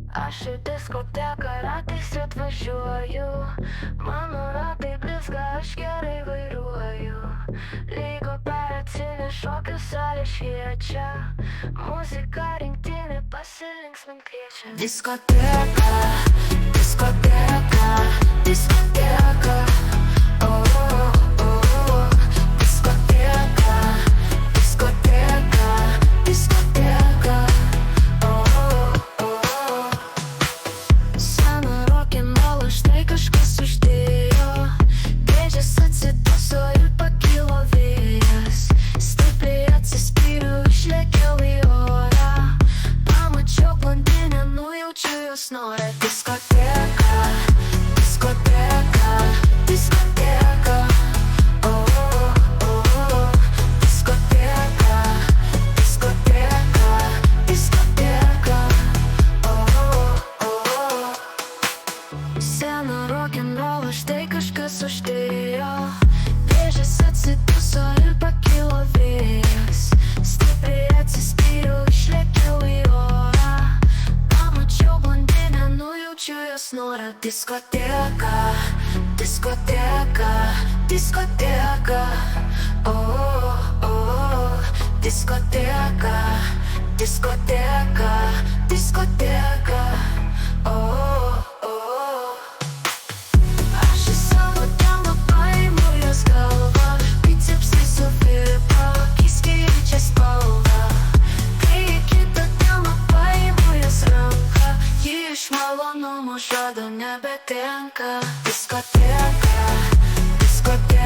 Aš į diskoteką ratais atvažiuoju, mano ratai blizga, aš gerai vairuoju. Lyg operacinė šokio salė šviečia, muzika rinktinė pasilinksmint kviečia. Diskoteka, diskoteka, diskoteka. Oh, oh, oh. Diskoteka, diskoteka, diskoteka. Seną rokenrolą štai kažkas uždėjo, dėžės atsiduso ir pakilo vėjas. Stipriai atsispyriau, išlėkiau į orą, pamačiau blondinę, nujaučiu jos norą. Diskoteka, diskoteka, diskoteka. Oh, oh, oh. Diskoteka, diskoteka, diskoteka. Seną rokenrolą štai kažkas uždėjo, dėžės atsiduso ir pakilo vėjas. Stipriai atsispyriau, išlėkiau į orą, pamačiau blondinę, nujaučiu jos norą. Diskoteka, diskoteka, diskoteka. Oh, oh, oh. Diskoteka, diskoteka, diskoteka. Oh, oh. Aš į savo delną paimu jos galvą, bicepsai suvirpa, akys keičia spalvą. Kai į kitą delną paimu jos ranką, ji iš malonumo žado nebetenka. Diskoteka, diskoteka.